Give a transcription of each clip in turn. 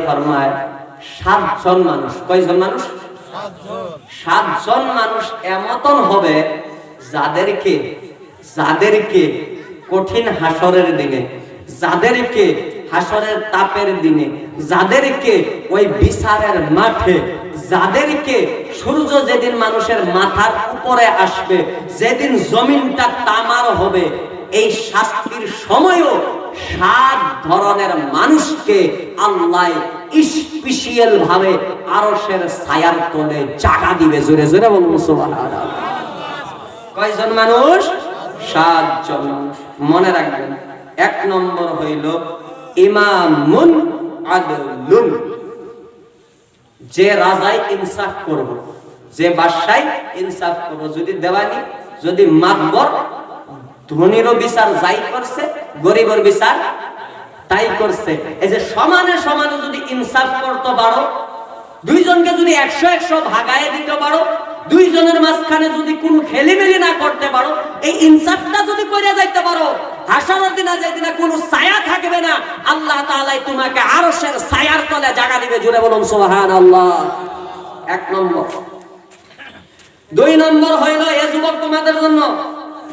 ফরমায় 7 জন মানুষ। কয়জন মানুষ? 7 জন মানুষ এমতন হবে যাদেরকে কঠিন হাসরের দিনে, যাদেরকে হাসরের তাপের দিনে, যাদেরকে ওই বিচারের মাঠে, যাদেরকে সূর্য যেদিন মানুষের মাথার উপরে আসবে, যেদিন জমিনটা তামার হবে, এই শাস্তির সময়ও 7 ধরনের মানুষকে আল্লাহ স্পেশাল ভাবে আরশের ছায়ার তলে জায়গা দিবে। জোরে জোরে বলুন সুবহানাল্লাহ। কয়জন মানুষ? 7 জন মানুষ। মনে রাখবেন, 1 নম্বর হইল ইমামুন আদলুন, যে রাজাই ইনসাফ করব, যে বাদশাই ইনসাফ করব। যদি দেওয়ানি, যদি মাতবর, ধনীরও বিচার যাই করছে, গরিবের বিচার তাই করছে। এই যে সমানে সমানে যদি ইনসাফ করতে পারো, দুইজনকে যদি 100-100 ভাগায় দিতে পারো, দুইজনের মাঝখানে যদি কোনো খেলিমেলি না করতে পারো, এই ইনসাফটা যদি করে যাইতে পারো, হাসরের দিনে যেদিন কোনো ছায়া থাকবে না, আল্লাহ তাআলা তোমাকে আরশের ছায়ার তলে জায়গা দিবে। জুড়ে বলুন সুবহানাল্লাহ। 1 নম্বর। 2 নম্বর হইল এ যুবক তোমাদের জন্য।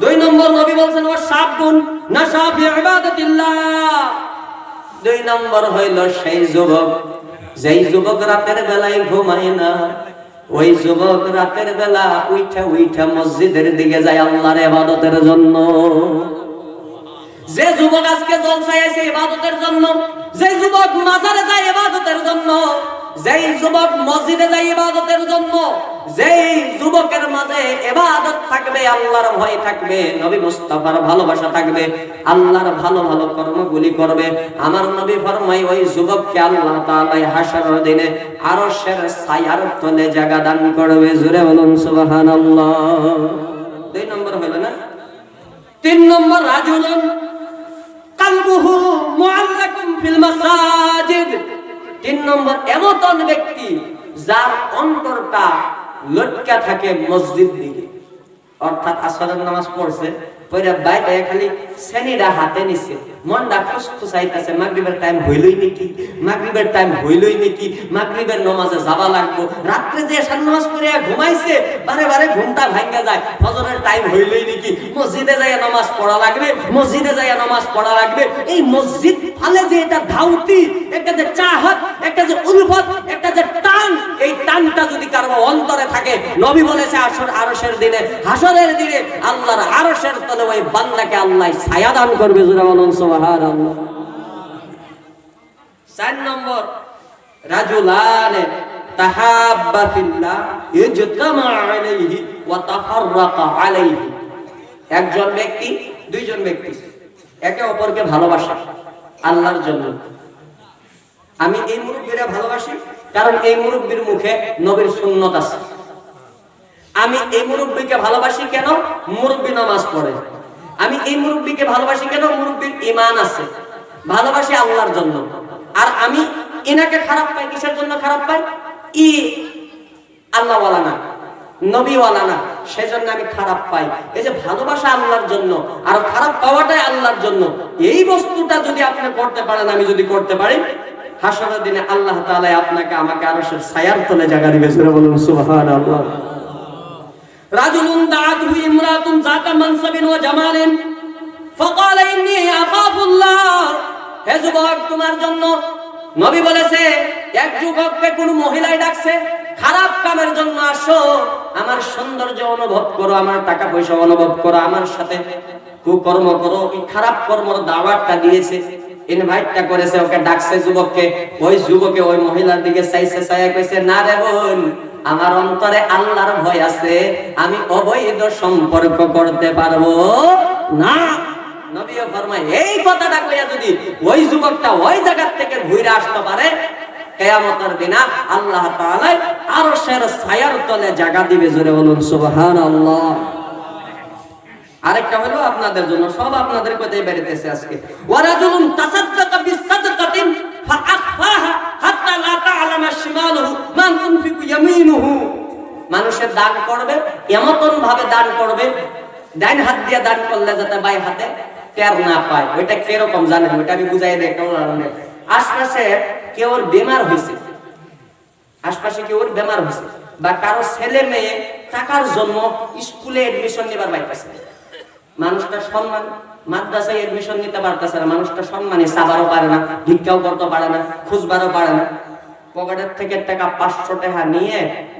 2 নম্বর নবী বলেন ওয়াশাবুন নাশা ফি ইবাদাতিল্লাহ। 2 নম্বর হইল সেই যুবক, যেই যুবক রাতের বেলায় ঘুমায় না, ওই যুবক রাতের বেলা উইঠা মসজিদের দিকে যায় আল্লাহর ইবাদতের জন্য। যে যুবক আজকে জলসায় আছে ইবাদতের জন্য, যে যুবক মাজারে যায় ইবাদতের জন্য, যেই যুবক মসজিদে যায় ইবাদতের জন্য, যেই যুবকের মাঝে ইবাদত থাকবে, আল্লাহর ভয় থাকবে, নবী মুস্তাফার ভালোবাসা থাকবে, আল্লাহর ভালো ভালো কর্মগুলি করবে, আমার নবী ফরমায় ওই যুবককে আল্লাহ তাআলা হাসরের দিনে আরশের ছায়ার তলে জায়গা দান করবে। জোরে বলুন সুবহানাল্লাহ। 2 নম্বর হলো না। 3 নম্বর রাজুলুন কালবুহু মুআল্লাকুম ফিল মাসাজিদ। 3 নম্বর এমন ব্যক্তি যার অন্তরটা লটকা থাকে মসজিদ দিকে, অর্থাৎ আসরের নামাজ পড়ছে, পয়রা বাইরে খালি সেনিডা হাতে নিছে, মনটা খুশখুশাইতাছে, মাগরিবের টাইম হইলই নাকি, মাগরিবের টাইম হইলই নাকি, মাগরিবের নামাজে যাওয়া লাগবো। রাত্রে যে এশার নামাজ পড়ে ঘুমাইছে, বারে বারে ঘুমটা ভাঙা যায়, ফজরের টাইম হইলই নাকি, মসজিদে যাইয়া নামাজ পড়া লাগবে, মসজিদে যাইয়া নামাজ পড়া লাগবে। এই মসজিদ ফালে যে এটা ধাউতি, একটা যে চাহত, একটা যে উলফত, একটা যে টান, এই টানটা যদি কারো অন্তরে থাকে, নবী বলেছে আরশের দিনে, হাসরের দিনে আল্লাহর আরশের তলে ওই বান্দাকে আল্লাহ ছায়া দান করবে। জোরে বলুন সুবহানাল্লাহ। 4 নম্বর রাজুলান তাহাব্বা ফিল্লাহ ইজতামা আলাইহি ওয়া তাফাররাকা আলাইহি। একজন ব্যক্তি, 2 জন ব্যক্তি একে অপরকে ভালোবাসে আল্লাহর জন্য। আমি এই মুরব্বিরা ভালোবাসি কারণ এই মুরব্বির মুখে নবীর সুন্নাত আছে। আমি এই মুরব্বিকে ভালোবাসি কেন? মুরব্বি নামাজ পড়ে। আমি এই মুরব্বিকে ভালোবাসি কেন? মুরব্বির ঈমান আছে। ভালোবাসি আল্লাহর জন্য। আর আমি ইনাকে খারাপ পাই কিসের জন্য খারাপ পাই? আল্লাহ ওয়ালা না, নবী ওয়ালা না, সেজন্য আমি খারাপ পাই। এই যে ভালোবাসা আল্লাহর জন্য আর খারাপ পাওয়াটাই আল্লাহর জন্য, এই বস্তুটা যদি আপনি করতে পারেন, আমি যদি করতে পারি, হাসরের দিনে আল্লাহ তাআলা আপনাকে আমাকে আরশের ছায়ার তলে জায়গা দিবে। জোরে বলুন সুবহানাল্লাহ। রাজুলুন দাআতহু ইমরাতুন যাতা মানসাবিন ওয়া জামালিন ফাকালা ইন্নী আখাফুল্লাহ। হে যুবক, তোমার জন্য নবী বলেছে, এক যুবককে কোন মহিলাই ডাকছে, খারাপ কামের জন্য আসো, আমার সৌন্দর্য অনুভব করো, আমার টাকা পয়সা অনুভব করো, আমার সাথে কুকর্ম করো। এই খারাপ কর্মর দাওয়াতটা দিয়েছে, ইনভাইটটা করেছে, ওকে ডাকছে যুবককে। ওই যুবকে ওই মহিলার দিকে চাইছে, চাইয়া কইছে, না রে বোন, আমার অন্তরে আল্লাহর ভয় আছে, আমি অবৈধ সম্পর্ক করতে পারবো না। নবীও ফরমায়, এই কথাটা কইয়া যদি ওই যুবকটা ওই জায়গা থেকে ঘুরে আসতে পারে, কিয়ামতের দিনে আল্লাহ তাআলা আরশের ছায়ার তলে জায়গা দিবে। জোরে বলুন সুবহানাল্লাহ। আরেকটা হলো আপনাদের জন্য, সব আপনাদের কথাই বেরিতেছে আজকে। ওয়া রাজুলুন তাসাদদাকা বিসাদকাতিন ফাআখফাহা হাত্তা লা তা'লামা শিমালুহু মা তুনফিকু ইয়ামিনুহু। মানুষের দান করবে, এমন ভাবে দান করবে, ডান হাত দিয়ে দান করলে যাতে বাই হাতে টের না পায়। ওইটা কিরকম জানেন? ওইটা আমি বুঝাই দেই। আশপাশে কেউ বেমার হয়েছে, আশপাশে কেউ বেমার হয়েছে, বা কারো ছেলে মেয়ে টাকার জন্য স্কুলে এডমিশন নেবার পাইতেছে, মানুষটা সম্মান মাদ্রাসায় এডমিশন নিতে পারতেছে না, মানুষটা সম্মানে চাবারও পারে না, ভিক্ষাও করতে পারে না, খুঁজবারও পারে না, পকেটের থেকে টাকা 500 টাকা নিয়ে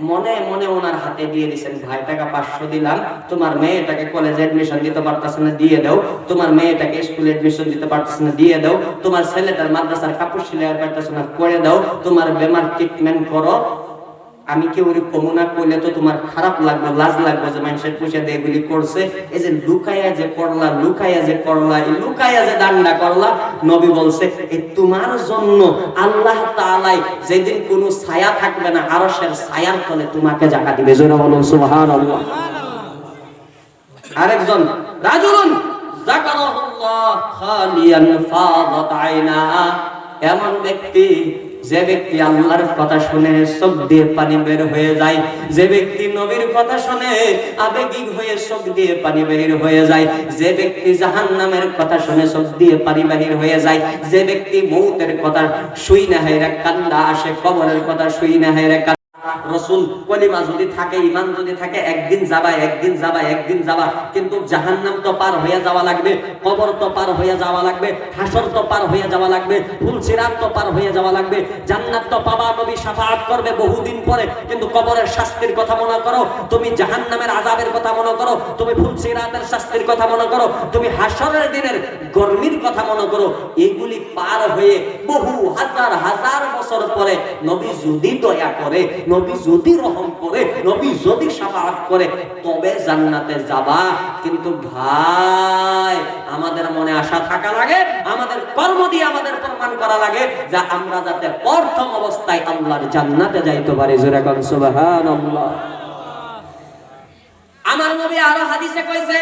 মনে মনে ওনার হাতে দিয়ে দিচ্ছেন, ভাই টাকা 500 দিলাম, তোমার মেয়েটাকে কলেজে এডমিশন দিতে পারতেছে না, দিয়ে দাও, তোমার মেয়েটাকে স্কুলে এডমিশন দিতে পারতেছে না, দিয়ে দাও, তোমার ছেলেটার মাদ্রাসার কাপড় সেলাই পারতেছে না, করে দাও, তোমার বেমার ট্রিটমেন্ট করো। আমি কি ওই কমুনা কইলে তো তোমার খারাপ লাগবে, লাজ লাগবে যে মানুষের পয়সা দিয়ে এগুলি করছে, এই যে লুকাইয়া যে করলা, লুকাইয়া যে করলা, এই লুকাইয়া যে দান্ডা করলা, নবী বলছে এই তোমার জন্য আল্লাহ তাআলা যেদিন কোনো ছায়া থাকবে না আরশের ছায়ার তলে তোমাকে জায়গা দিবে। জোরে বলুন সুবহানাল্লাহ। আরেকজন রাজুলুন যাকারাল্লাহ খালিয়ান ফাদাত আইনা, এমন ব্যক্তি যে ব্যক্তি আল্লাহর কথা শুনে চোখ দিয়ে পানি বের হয়ে যায়, যে ব্যক্তি নবীর কথা শুনে আবেগিক হয়ে চোখ দিয়ে পানি বের হয়ে যায়, যে ব্যক্তি জাহান্নামের কথা শুনে চোখ দিয়ে পানি বের হয়ে যায়, যে ব্যক্তি মৌতের কথা শুই না হায়রা কান্না আসে, কবরের কথা শুই না হায়রা রসুল কলিমা যদি থাকে, ঈমান যদি থাকে, একদিন যাবা একদিন যাবা একদিন যাবা, কিন্তু জাহান্নাম তো পার হয়ে যাওয়া লাগবে, কবর তো পার হয়ে যাওয়া লাগবে, হাসর তো পার হয়ে যাওয়া লাগবে, ফুলসিরাত তো পার হয়ে যাওয়া লাগবে, জান্নাত তো পাবা, নবী শাফাআত করবে বহুদিন পরে, কিন্তু কবরের শাস্তির কথা মনে করো, তুমি জাহান্নামের আযাবের কথা মনে করো, তুমি ফুলসিরাতের শাস্তির কথা মনে করো, তুমি হাসরের দিনের গরমির কথা মনে করো, এগুলি পার হয়ে বহু হাজার হাজার বছর পরে নবী যদি দয়া করে, নবী যদি রহম করে, নবী যদি শাফাআত করে, তবে জান্নাতে যাবা। কিন্তু ভাই আমাদের মনে আশা থাকা লাগে, আমাদের কর্ম দিয়ে আমাদের প্রমাণ করা লাগে যে আমরা যাতে প্রথম অবস্থায় আল্লাহর জান্নাতে যাইতে পারি। জোরে কোন সুবহানাল্লাহ। আমার নবী আরো হাদিসে কইছে,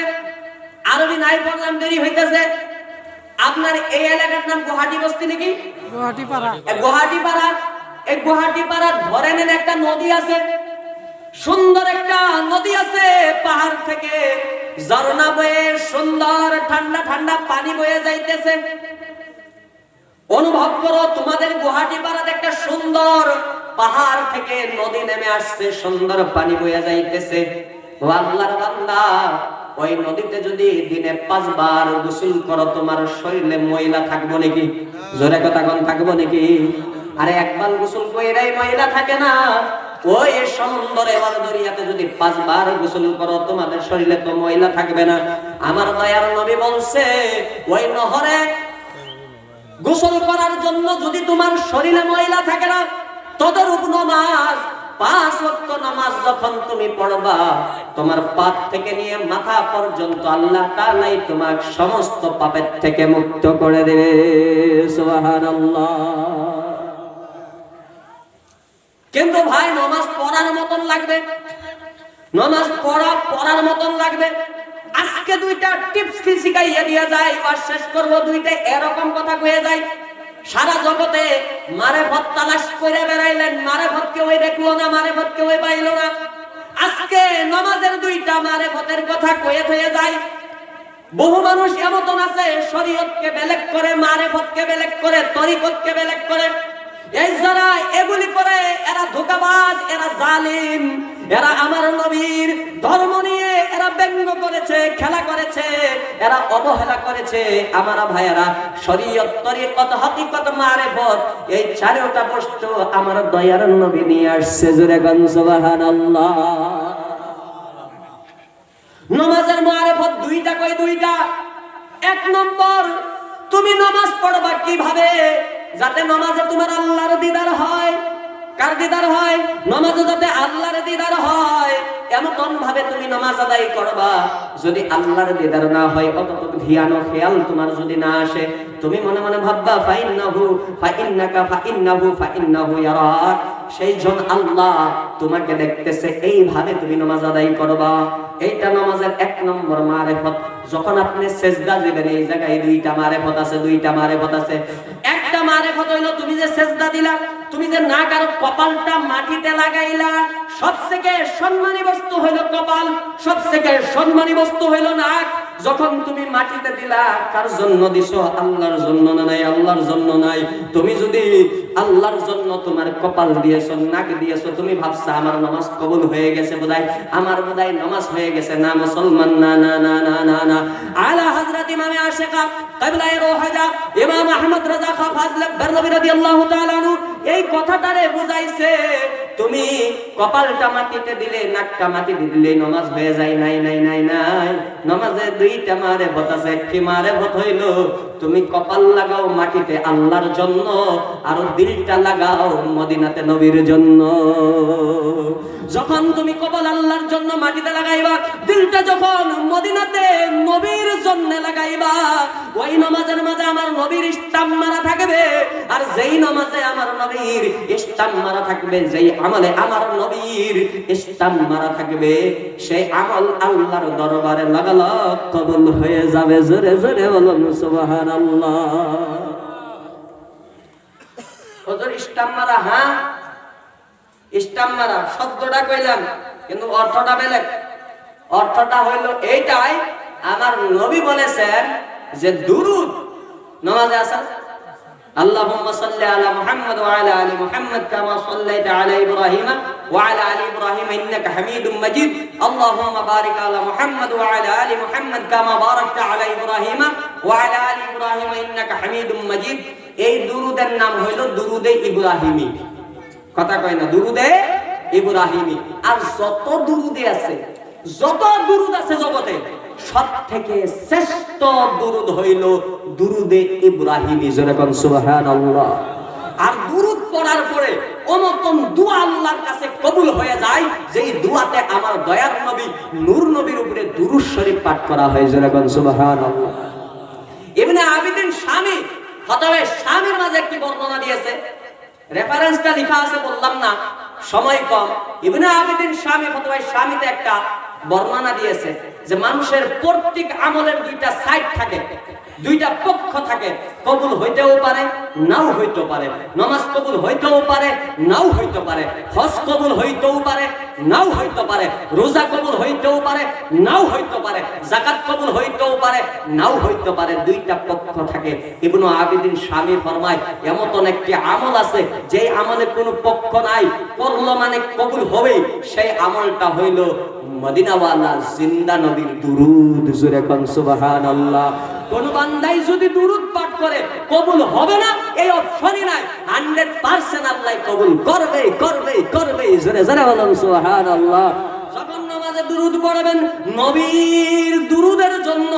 আরবি নাই পড়লাম দেরি হইতেছে, আপনার এই এলাকার নাম গুয়াহাটি বস্তি নাকি? গুয়াহাটি পাড়া। গুয়াহাটি পাড়া, এই গুয়াহাটি পাড়া ধরে নেন একটা নদী আছে, সুন্দর একটা নদী আছে, পাহাড় থেকে ঝর্ণা বয়ে সুন্দর ঠান্ডা ঠান্ডা পানি বয়ে যাইতেছে। অনুভব করো তোমাদের গুয়াহাটি পাড়াতে একটা সুন্দর পাহাড় থেকে নদী নেমে আসছে, সুন্দর পানি বয়ে যাইতেছে। ও আল্লাহর বান্দা, ওই নদীতে যদি দিনে 5 বার গোসল করো, তোমার শরীরে ময়লা থাকবো নাকি? জোরে কথা কোন থাকবো নাকি? আরে একবার গোসল কইরাই ময়লা থাকে না? ওই সমুদ্রে এবার দরিয়াতে যদি 5 বার গোসল করো, তোমাদের শরীরে তো ময়লা থাকবে না। আমার দয়ার নবী বলছে, ওই নহরে গোসল করার জন্য যদি তোমার শরীরে ময়লা থাকে না, তদরূপ নামাজ, 5 ওয়াক্ত নামাজ যখন তুমি পড়বা, তোমার পা থেকে নিয়ে মাথা পর্যন্ত আল্লাহ তাআলাই তোমার সমস্ত পাপের থেকে মুক্ত করে দেবে। সুবহানাল্লাহ। কিন্তু ভাই নামাজ পড়ার মতন লাগবে, নামাজ পড়ার মতন লাগবে। আজকে 2টা টিপস কি শিখাইয়া দিয়া যায়, আর শেষ করব 2টা এরকম কথা কয়ে যায়। সারা জগতে মারেফত তালাশ করে বেড়াইলেন, মারেফত কেউ দেখলো না, মারেফত কেউ পাইল না। আজকে নামাজের 2টা মারেফতের কথা কয়ে হয়ে যায়। বহু মানুষ এমন আছে শরীয়তকে বেলেগ করে, মারেফতকে বেলেগ করে, তরিকতকে বেলেগ করে। এই যারা এগুলি করে এরা ধোঁকাবাজ, এরা জালিম, এরা আমার নবীর ধর্ম নিয়ে এরা ব্যঙ্গ করেছে, খেলা করেছে, এরা অবহেলা করেছে। আমার ভাইয়েরা, শরীয়ত, তরিকত, হাকিকত, মারেফত, এই 4টা বস্তু আমার দয়ার নবী নিয়ে আসছে। জোরে গান সুবহানাল্লাহ। নামাজের মারেফত 2টা কই? 2টা। 1 নম্বর, তুমি নামাজ পড়বা কিভাবে যাতে নামাজে তোমার আল্লাহর দিদার হয়। কার দিদার হয়? নামাজে যাতে আল্লাহর দিদার হয়, এমন ভাবে তুমি নামাজ আদায় করবা। যদি আল্লাহর দিদার না হয়, অতটুক ধ্যান ও খেয়াল তোমার যদি না আসে, তুমি মনে মনে ভাববা ফাইন্নাহু ইয়ারাক, সেই জন আল্লাহ তোমাকে দেখতেছে, এইভাবে তুমি নামাজ আদায় করবা। এইটা নামাজের 1 নম্বর মারেফত। যখন আপনি সেজদা দিবেন, এই জায়গায় 2টা মারেফত আছে, 2টা মারেফত আছে। একটা মারেফত হইলো তুমি যে সেজদা দিলা, তুমি যে নাক আর কপালটা মাটিতে লাগাইলা, সবথেকে সম্মানী বস্তু হইলো কপাল, সবথেকে সম্মানী বস্তু হইলো নাক। যখন তুমি মাটিতে দিলা কার জন্য দিছো? আল্লাহর জন্য না, নাই আল্লাহর জন্য নাই। তুমি যদি আল্লাহর জন্য তোমার কপাল দিয়েছো, নাক দিয়েছো, তুমি ভাবছো আমার নামাজ কবুল হয়ে গেছে বোধহয়, আমার বোধহয় নামাজ হয়ে গেছে। না মুসলমান, না না না না না না। আলা হযরত ইমামে আশিকা কিবলায়ে রোহাজা ইমাম আহমদ রাজা খান ফাজল বেরলভী রাদিয়াল্লাহু তাআলা আনহু এই কথাটারে বুঝাইছে, তুমি কপালটা মাটিতে দিলে, নাকটা মাটিতে দিলে নামাজ হয়ে যায়। নাই নাই নাই নাই, নামাজে দুইটা মারেফত আছে। একটি মারেফত হইল তুমি কপাল লাগাও মাটিতে আল্লাহর জন্য, আর দিলটা লাগাও মদিনাতে নবীর জন্য। যখন তুমি কপাল আল্লাহর জন্য মাটিতে লাগাইবা, দিলটা যখন মদিনাতে নবীর জন্য লাগাইবা, ওই নামাজের মাঝে আমার নবীর স্টাম্প মারা থাকবে। আর যেই নামাজে আমার নবীর স্টাম্প মারা থাকবে, যেই আমলে আমার নবীর স্টাম্প মারা থাকবে, সেই আমল আল্লাহর দরবারে লাগালাগ কবুল হয়ে যাবে। জোরে জোরে বলুন সুবহানাল্লাহ। হুজুর স্টাম্প মারা, হ্যাঁ স্টাম্প মারা শব্দটা কইলাম, কিন্তু অর্থটা বেলেগ। অর্থটা হইল এইটাই, আমার নবী বলেছেন যে দুরূদ নামাজে আছে, আল্লাহুম্মা সাল্লি আলা মুহাম্মদ ওয়া আলা আলি মুহাম্মদ কামা সাল্লাইতা আলা ইব্রাহিম ওয়া আলা আলি ইব্রাহিম ইন্নাকা হামিদুম মাজিদ, আল্লাহুম্মা বারিক আলা মুহাম্মদ ওয়া আলা আলি মুহাম্মদ কামা বারাকতা আলা ইব্রাহিম ওয়া আলা আলি ইব্রাহিম ইন্নাকা হামিদুম মাজিদ। এই দুরূদের নাম হইল দুরুদে ইব্রাহিমী। কথা কয় না, দুরুদে ইব্রাহিমী। আর যত দুরুদে আছে, যত দুরুদ আছে জগতে, সব থেকে শ্রেষ্ঠ দুরুদ হইল দুরুদে ইব্রাহিমী। যেরকম সুবহানাল্লাহ। আর দুরুদ পড়ার পরে অমতন দোয়া আল্লাহর কাছে কবুল হয়ে যায়, যেই দোয়াতে আমার দয়ার নবী নূর নবীর উপরে দুরূদ শরীফ পাঠ করা হয়। যেরকম সুবহানাল্লাহ। ইবনে আবিদিন শামী ফতোয়া শামীর মাঝে একটি বর্ণনা দিয়েছে, রেফারেন্সটা লেখা আছে, বললাম না সময় কম। ইবনে আবিদিন শামী ফতোয়া শামীতে একটা বর্ণনা দিয়েছে যে মানুষের প্রত্যেক আমলের দুইটা সাইড থাকে, দুইটা পক্ষ থাকে। কবুল হইতেও পারে, নাও হইতে পারে। নামাজ কবুল হইতেও পারে, নাও হইতে পারে। হজ কবুল হইতেও পারে, নাও হইতে পারে। রোজা কবুল হইতেও পারে, নাও হইতে পারে। যাকাত কবুল হইতেও পারে, নাও হইতে পারে। দুইটা পক্ষ থাকে। ইবনে আবিদিন শামী ফরমায়, এমন একটি আমল আছে যে আমলে কোনো পক্ষ নাই, করলো মানে কবুল হবেই। সেই আমলটা হইল মদিনাওয়ালা জিন্দা নবীর দুরূদ। জোরে কোন সুবহানাল্লাহ। কোন বান্দাই যদি দুরূদ পাঠ করে কবুল হবে না এই অপশনই নাই, 100% আল্লাহ কবুল করবে করবে করবে। জোরে জোরে বলুন সুবহানাল্লাহ। যখন নামাজে দুরূদ পড়বেন নবীর দুরূদের জন্য,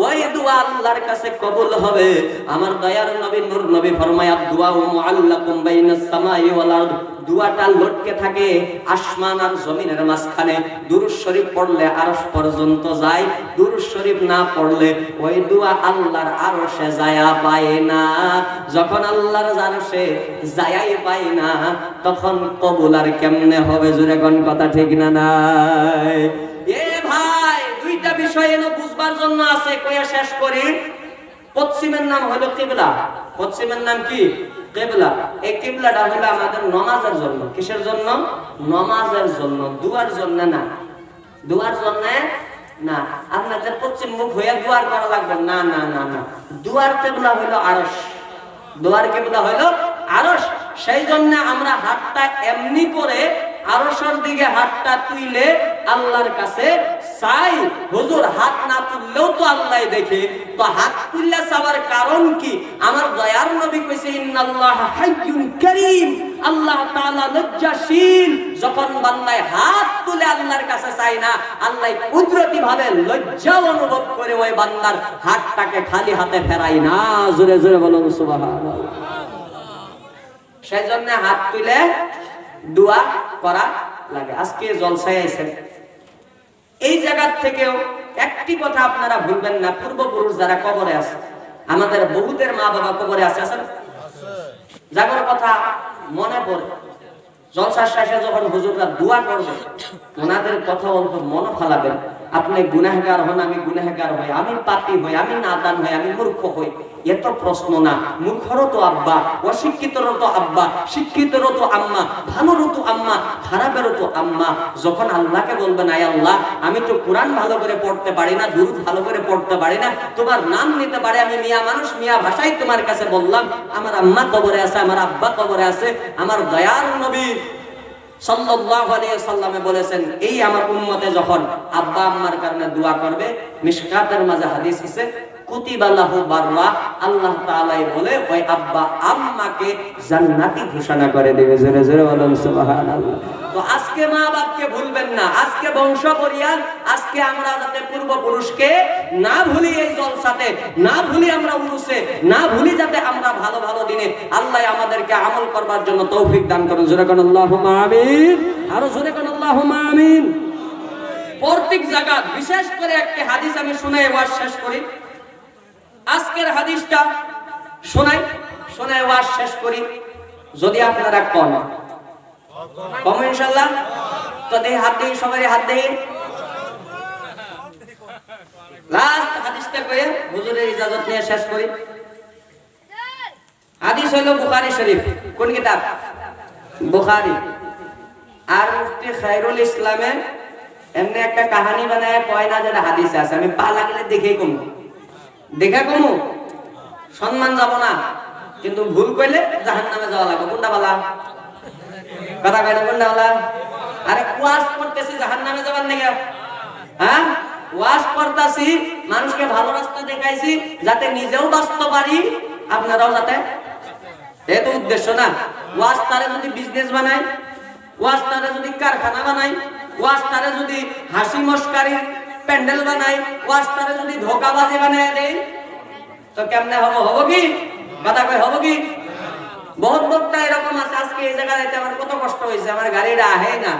ওই দোয়া আল্লাহর কাছে কবুল হবে। আমার দয়ার নবী নূর নবী ফরমায়, দুআ মুআল্লাকুম বাইনাস সামাই ওয়াল আরদ। দুআটা লটকে থাকে আসমান আর জমিনের মাঝখানে। দুরূদ শরীফ পড়লে আরশ পর্যন্ত যায়, দুরূদ শরীফ না পড়লে ওই দোয়া আল্লাহর আরশে যায়া পায় না। যখন আল্লাহর আরশে যায়াই পায় না, তখন কবুল আর কেমনে হবে? জোরে কোন কথা ঠিক না নাই? এ ভাই, দুইটা বিষয় এনে বুঝবার জন্য আছে, কইয়া শেষ করি। পশ্চিমের নাম হলো কিবলা। পশ্চিমের নাম কি? কিবলা। এই কিবলাটা হলো আমাদের নামাজের জন্য। কিসের জন্য? নামাজের জন্য, দুয়ার জন্য না। দুয়ার জন্য না। আপনাদের পশ্চিম মুখ হয়ে দুয়ার করা লাগবে না, না না না। দুয়ার কিবলা হলো আরশ। দুয়ার কিবলা হলো আরশ। সেই জন্য আমরা হাতটা এমনি করে আরশের দিকে হাতটা তুলে আল্লাহর কাছে চাই। হুজুর হাত না তুললেও তো আল্লাহ দেখে, তো হাত তুললে চাওয়ার কারণ কি? আমার দয়ার নবী কইছে, ইন্নাল্লাহ হাইয়ুন কারীম। আল্লাহ তাআলা লজ্জাশীল। যখন বান্দায় হাত তুলে আল্লাহর কাছে চাই না, আল্লাহ কুদরতি ভাবে লজ্জা অনুভব করে ওই বান্দার হাতটাকে খালি হাতে ফেরাই না। জোরে জোরে বলুন সুবহানাল্লাহ। সেই জন্য হাত তুলে দোয়া করা লাগে। আজকে জলসায় আইছেন, এই জায়গা থেকেও একটি কথা আপনারা ভুলবেন না, পূর্বপুরুষ যারা কবরে আছে, আমাদের বহুতের মা বাবা কবরে আছে, যাগর কথা মনে পড়ে। জলসার শেষে যখন হুজুররা দোয়া করবে, ওনাদের কথা অল্প মনে ফালাবেন। আপনি গুনাহগার হন, আমি গুনাহগার হই, আমি পাপী হই, আমি নাদান হই, আমি মূর্খ হই, এত প্রশ্ন না। মূর্খরও তো আব্বা, অশিক্ষিতরও তো আব্বা, শিক্ষিতরও তো আম্মা, ভালোরও তো আম্মা, খারাপেরও তো আম্মা। যখন আল্লাহকে বলবেন, আয় আল্লাহ, আমি তো কোরআন ভালো করে পড়তে পারি না, দুরূদ ভালো করে পড়তে পারি না, তোমার নাম নিতে পারি, আমি মিয়া মানুষ, মিয়া ভাষাই তোমার কাছে বললাম, আমার আম্মা কবরে আছে, আমার আব্বা কবরে আছে, আমার দয়ার নবী সাল্লাল্লাহু আলাইহি সাল্লামে বলেছেন, এই আমার উম্মতে যখন আব্বা আম্মার কারণে দোয়া করবে, মিশকাতের মাঝে হাদিস আছে, কুতিবা লাহু বাররা, আল্লাহ তাআলাই বলে ওই আব্বা আম্মাকে জান্নাতি ঘোষণা করে দেবে। জোরে জোরে বলুন সুবহানাল্লাহ। তো আজকে মা বাপকে ভুলবেন না, আজকে বংশ পরিয়াল, আজকে আমরা যাতে পূর্বপুরুষকে না ভুলি, এই জলসাতে না ভুলি, আমরা উরুসে না ভুলি, যাতে আমরা ভালো ভালো দিনে আল্লাহ আমাদেরকে আমল করবার জন্য তৌফিক দান করুন। জোরে কোন আল্লাহুম্মা আমিন, আরো জোরে কোন আল্লাহুম্মা আমিন। প্রত্যেক জায়গা বিশেষ করে একটা হাদিস আমি শুনাই ওয়াজ শেষ করি। আজকের হাদিসটা শোনাই, শোনাই ওয়াজ শেষ করি। যদি আপনারা কম ইনশাআল্লাহ, তো দেই হাত দেই, সবাই হাত দেই। লাস্ট হাদিসটা কয়ে হুজুরের ইজাজত নিয়ে শেষ করি। হাদিস হলো বুখারী শরীফ। কোন কিতাব? বুখারী। আর মুফতি খায়রুল ইসলামে এমনি একটা কাহিনী বানায় কয় না, যেটা হাদিসে আছে। আমি পা লাগলে দেখেই কমু, দেখা কমু, সম্মান যাব না, কিন্তু ভুল কইলে জাহান্নামে যাওয়া লাগবে। কোনটা বলা কথা কয় না? কোনটা বলা? আরে ওয়াজ করতেছি জাহান্নামে যাবার নাকি? হ্যাঁ, ওয়াজ করতেছি, মানুষকে ভালো রাস্তা দেখাইছি, যাতে নিজেও বাঁচতে পারি, আপনারাও যাতে। এই তো উদ্দেশ্য না? ওয়াজ তারে যদি বিজনেস বানাই, ওয়াজ তারে যদি কারখানা বানাই, ওয়াজ তারে যদি হাসি মস্কারির প্যান্ডেল বানাই, ওয়াজ তারে যদি ধোকাবাজি বানায় দেই, তো কেমনে হবো? হবো কি? কথা কয় হবো কি? বহুত বক্তা এরকম আছে। আজকে এই জায়গায় আমার কত কষ্ট হয়েছে, আমার গাড়িটা আহে না,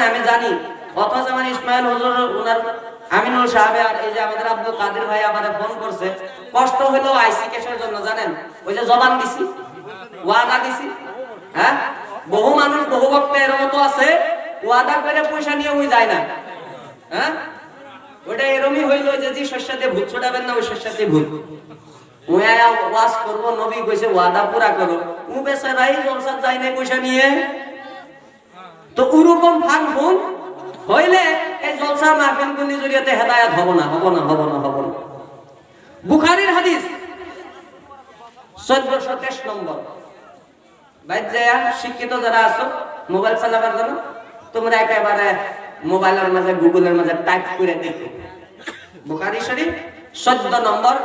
আমি জানি। অথচ আমার ইসমাইল হুজুর, ওনার আমিনুল সাহেব, আর এই যে আমাদের আব্দুল কাদের ভাই আমাদের ফোন করছে, কষ্ট হলো আইসি কেসের জন্য। জানেন, ওই যে জবান দিছি, ওয়াদা দিছি। হ্যাঁ, বহু মানুষ, বহু বক্তা এর মতো আছে, ওয়াদা করে পয়সা নিয়ে ওই যায় না। হ্যাঁ, ওটা এরমই হইলো যে শস্যতে ভূত ছোটাবেন না, ওই শস্যতে ভূত। ওয়াজ করবো, নবী কইছে ওয়াদা পুরা করো, ও বেচারাই জলসাত যায় না পয়সা নিয়ে। তো ওরকম ফাঁক ফোন হইলে এই জলসা মাহফিলগুলির জরিয়াতে হেদায়েত হব না, হব না, হব না, হব না। বুখারীর হাদিস 1423 নম্বর। বাইরে যায় শিক্ষিত যারা আছো, মোবাইল চালাবার জন্য তোমরা একেবারে মোবাইলের মাঝে, গুগলের মাঝে টাইপ করে দেখো। বুখারী শরীফ 14 নম্বর,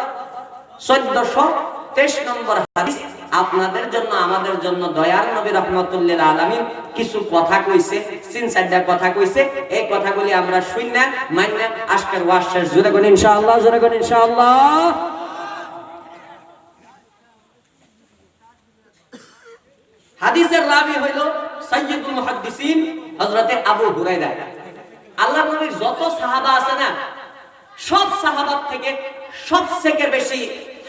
1423 নম্বর হাদিস। আপনাদের জন্য, আমাদের জন্য দয়ার নবী রাহমাতুল্লিল আলামিন কিছু কথা কইছে, তিন চারটা কথা কইছে। এই কথাগুলি আমরা শুননা মাননা আজকের ওয়াজ শেষ। জোরে কোন ইনশাআল্লাহ, জোরে কোন ইনশাআল্লাহ। হাদিসের রাবি হইল সাইয়্যিদুল মুহাদ্দিসিন হযরতে আবু হুরায়রা। আল্লাহর নবীর যত সাহাবা আছে না, সব সাহাবার থেকে সবথেকে বেশি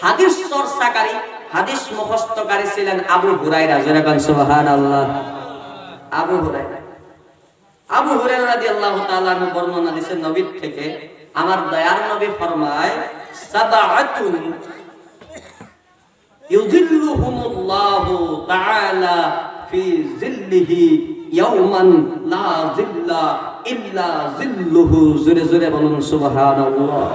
হাদিস চর্চাকারী, হাদিস মুখস্থকারী ছিলেন আবু হুরায়রা। জোরে কোন সুবহানাল্লাহ। আবু হুরায়রা রাদিয়াল্লাহু তাআলা আনহু বর্ণনা দিয়েছেন নবী থেকে, আমার দয়ার নবী ফরমায়, সাবআতুন ইউযিল্লুহুমুল্লাহু তাআলা ফি জিল্লিহি ইয়াওমান লা জিল্লা ইল্লা জিল্লুহু। জোরে জোরে বলুন সুবহানাল্লাহ।